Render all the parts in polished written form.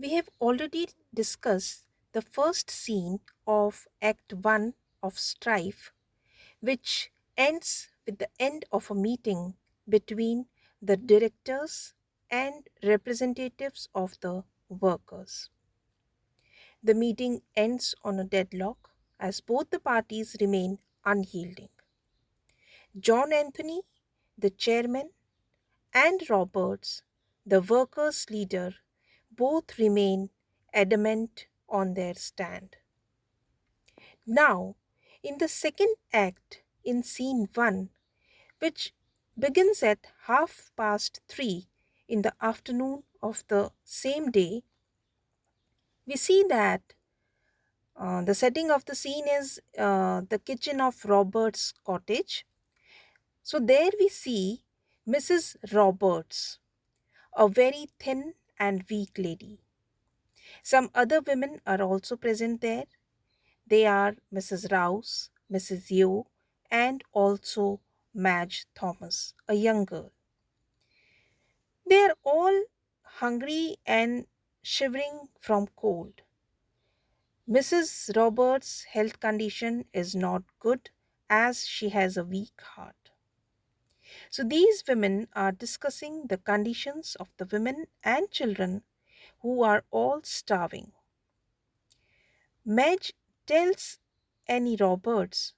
We have already discussed the first scene of Act 1 of Strife, which ends with the end of a meeting between the directors and representatives of the workers. The meeting ends on a deadlock as both the parties remain unyielding. John Anthony, the chairman, and Roberts, the workers' leader, both remain adamant on their stand. Now, in the second act, in scene 1, which begins at 3:30 in the afternoon of the same day, we see that the setting of the scene is the kitchen of Roberts' cottage. So there we see Mrs. Roberts, a very thin and weak lady. Some other women are also present there. They are Mrs. Rouse, Mrs. Yeo, and also Madge Thomas, a young girl. They are all hungry and shivering from cold. Mrs. Roberts' health condition is not good as she has a weak heart. So these women are discussing the conditions of the women and children who are all starving. Madge tells Annie Roberts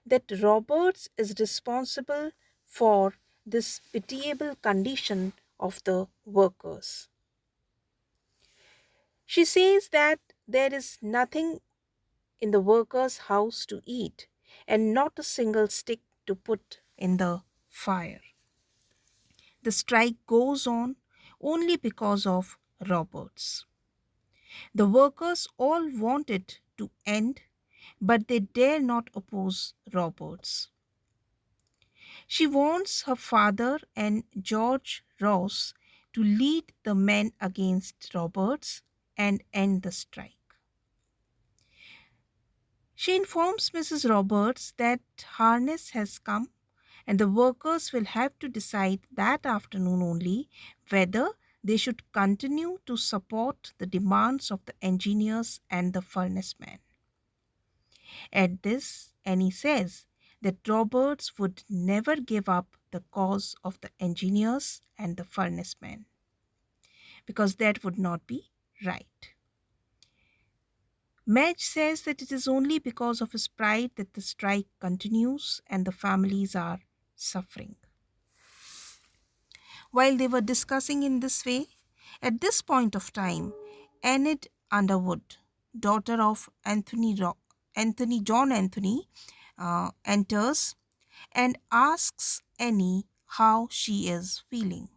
that Roberts is responsible for this pitiable condition of the workers. She says that there is nothing in the workers' house to eat and not a single stick to put in the fire. The strike goes on only because of Roberts. The workers all want it to end, but they dare not oppose Roberts. She wants her father and George Ross to lead the men against Roberts and end the strike. She informs Mrs. Roberts that harness has come and the workers will have to decide that afternoon only whether they should continue to support the demands of the engineers and the furnace men. At this, Annie says that Roberts would never give up the cause of the engineers and the furnace men because that would not be right. Madge says that it is only because of his pride that the strike continues and the families are suffering. While they were discussing in this way, at this point of time, Enid Underwood, daughter of Anthony John Anthony, enters and asks Annie how she is feeling.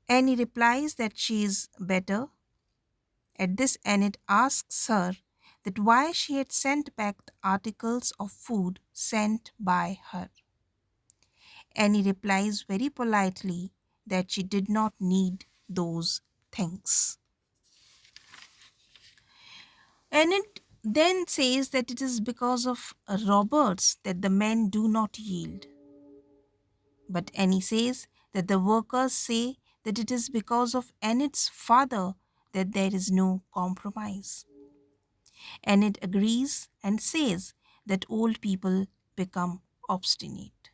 Annie replies that she is better. At this, Enid asks her that why she had sent back the articles of food sent by her. Annie replies very politely that she did not need those things. Enid then says that it is because of Roberts that the men do not yield. But Annie says that the workers say that it is because of Enid's father that there is no compromise. Enid agrees and says that old people become obstinate.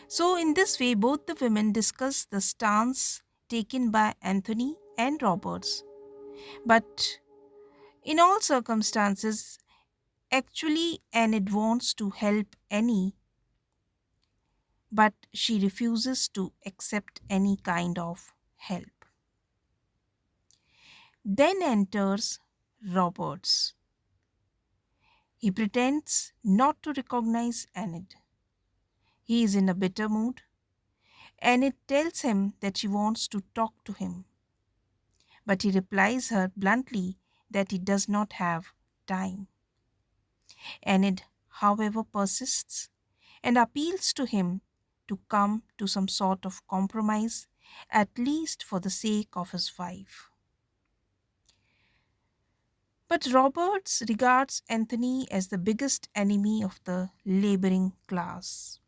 So, in this way, both the women discuss the stance taken by Anthony and Roberts. But in all circumstances, actually, Enid wants to help Annie, but she refuses to accept any kind of help. Then enters Roberts. He pretends not to recognize Enid. He is in a bitter mood. Enid tells him that she wants to talk to him, but he replies her bluntly that he does not have time. Enid, however, persists and appeals to him to come to some sort of compromise, at least for the sake of his wife. But Roberts regards Anthony as the biggest enemy of the laboring class.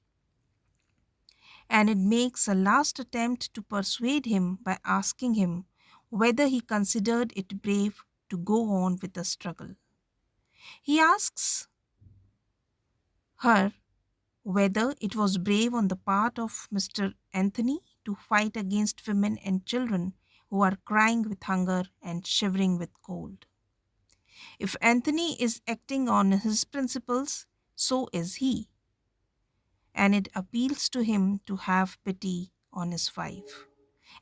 And it makes a last attempt to persuade him by asking him whether he considered it brave to go on with the struggle. He asks her whether it was brave on the part of Mr. Anthony to fight against women and children who are crying with hunger and shivering with cold. If Anthony is acting on his principles, so is he, and it appeals to him to have pity on his wife.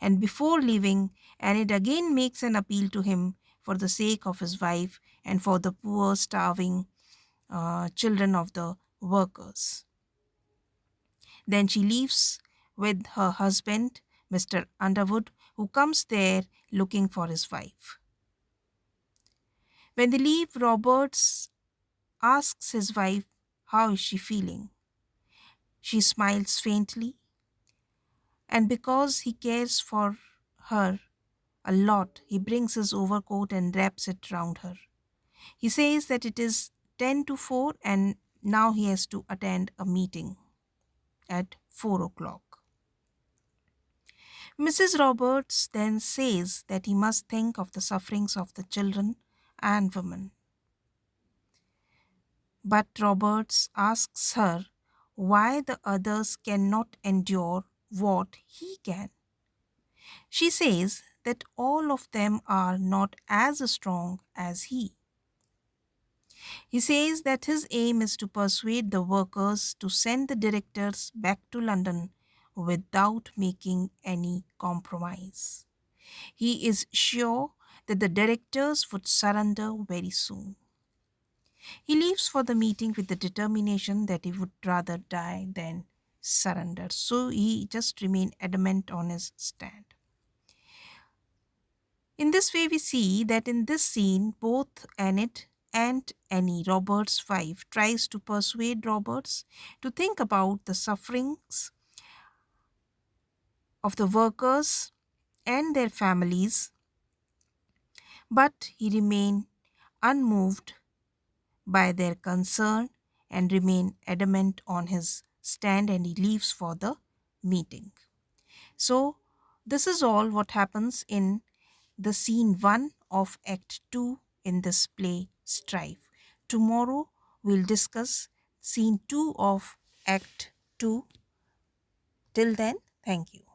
And before leaving, Enid again makes an appeal to him for the sake of his wife and for the poor, starving children of the workers. Then she leaves with her husband, Mr. Underwood, who comes there looking for his wife. When they leave, Roberts asks his wife how is she feeling. She smiles faintly, and because he cares for her a lot, he brings his overcoat and wraps it round her. He says that it is 10 to 4 and now he has to attend a meeting at 4 o'clock. Mrs. Roberts then says that he must think of the sufferings of the children and women. But Roberts asks her why the others cannot endure what he can. She says that all of them are not as strong as he. He says that his aim is to persuade the workers to send the directors back to London without making any compromise. He is sure that the directors would surrender very soon. He leaves for the meeting with the determination that he would rather die than surrender. So he just remained adamant on his stand. In this way, we see that in this scene, both Annette and Annie, Robert's wife, tries to persuade Roberts to think about the sufferings of the workers and their families, but he remained unmoved by their concern and remain adamant on his stand, and he leaves for the meeting. So, this is all what happens in the scene 1 of Act 2 in this play Strife. Tomorrow we'll discuss scene 2 of Act 2. Till then, thank you.